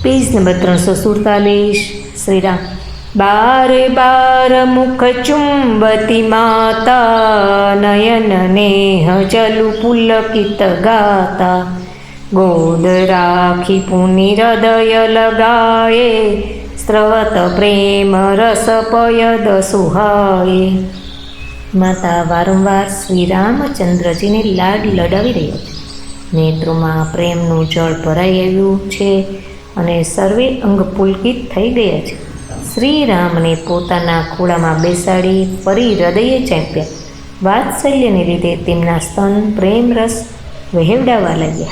Page number 347। Shri Ram. बार बार मुख चुंबती माता, नयन नेह जलु पुलकित गाता। गोद राखी पुनि हृदय लगाए, स्रवत प्रेम रस पयद सुहाए। माता वारंवार श्री रामचंद्रजी ने लाड लडावी रह्या छे। नेत्रोमां प्रेमनुं जळ भराई आव्युं छे अने सर्वे अंग पुलकित थई गया छे। श्रीरामने पोताना खोळामां बेसाडी फरी हृदये चांप्या। वात्सल्यने लीधे तेमना स्तन प्रेम रस वहेवडावा लाग्या।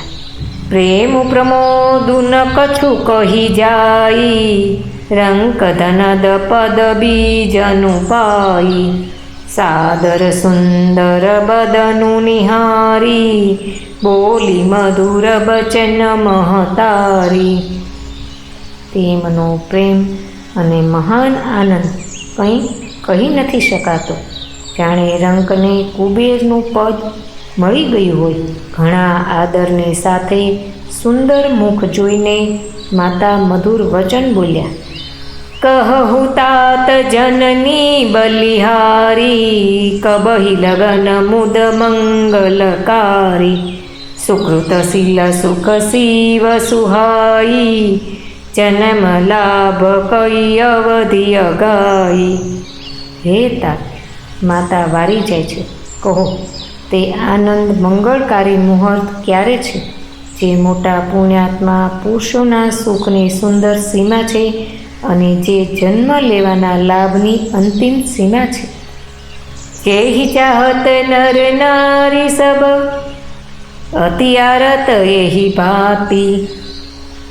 प्रेम प्रमोदु न कछु कही जाई, रंक धनद पद बीजनु पाई। सादर सुंदर बदनु निहारी, बोली मधुर बचन महतारी। तेमनो प्रेम अने महान आनंद कंई कही नथी शकातो। जाणे रंकने कुबेरनुं पद मळी गयुं होय। घणा आदरने साथे सुंदर मुख जोईने माता मधुर वचन बोल्या। कहु तात जननी बलिहारी, कबहि लगन मुद मंगलकारी। सुकृतशील सुख शिव सुहाई, जन्म लाभ कई अवधि अगाई। हे तात माता वारी जाय छे, कहो ते आनंद मंगलकारी मुहूर्त क्यारे छे, जे मोटा पुण्यात्मा पुरुषोना सुखनी सुंदर सीमा छे अने जे जन्म लेवाना लाभनी अंतिम सीमा छे। केही चाहत नर नारी सब, अति आरत एही भांति।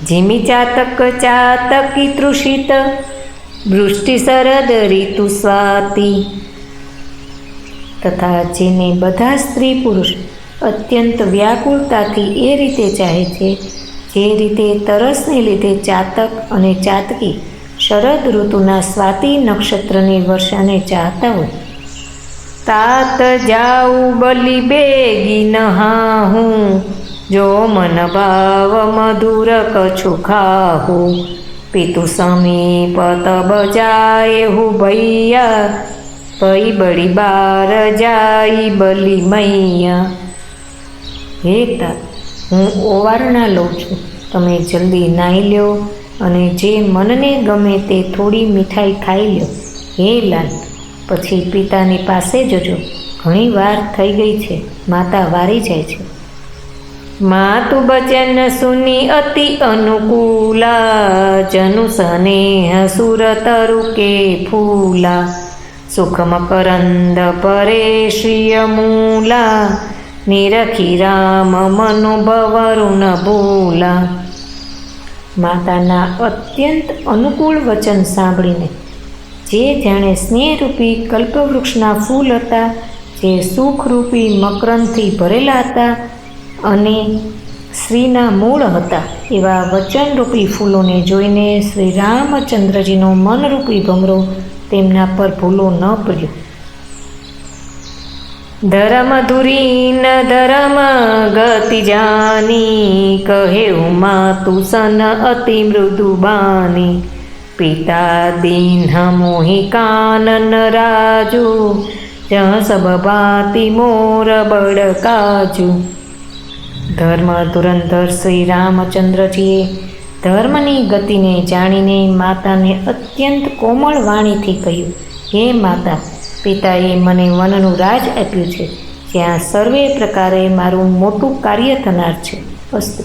जिमी चातक चातकी तृषित, वृष्टि शरद ऋतु स्वाति। तथा जेने बधा स्त्री पुरुष अत्यंत व्याकुलताथी ए रीते चाहे छे, जे रीते तरसने लीधे चातक अने चातकी शरद ऋतुना स्वाति नक्षत्रनी वर्षाने चाहता होय। तात जाऊ बलि बेगी नहाहूँ, जो मन भाव मधुर कछु खाहू। पितु समीप तब जाएहु भैया, भई बड़ी बार जाई बलि मैया। हे तात हूँ ओवारणा लઉં છું, તમે જલ્દી નાહી લ્યો અને જે મનને ગમે તે થોડી મીઠાઈ ખાઈ લ્યો। હે લાલ, પછી પિતાની પાસે જજો, ઘણી વાર થઈ ગઈ છે। માતા વારી જાય છે। मातु बचन सुनी अति अनुकूला, जनु स्नेह सुर तरु के फूला। सुख मकरंद परे श्रिय मूला, निरखी राम मनुभव ऋण भूला। माताना अत्यंत अनुकूल वचन सांभळीने जे जाणे स्नेहरूपी कल्पवृक्षना फूल हता, जे सुखरूपी मकरंदथी भरेला हता अने श्रीना मूळ हता, एवा वचनरूपी फूलोने जोईने श्री रामचंद्रजीनो मनरूपी भमरो तेमना पर भूलो न पड्यो। धर्म धुरीन धर्म गति जानी, कहे मातु सन अति मृदु बानी। पिता दीन मोहि कानन राजू, जह सब भांति मोर बड़ काजू। धर्म धुरंधर श्री रामचंद्रजीए धर्मनी गतिने जाणीने माताने अत्यंत कोमल वाणीथी कह्युं, हे माता, पिताए मने वननुं राज आप्युं छे, ज्यां सर्वे प्रकारे मारुं मोटुं कार्य थनार छे। अस्तु।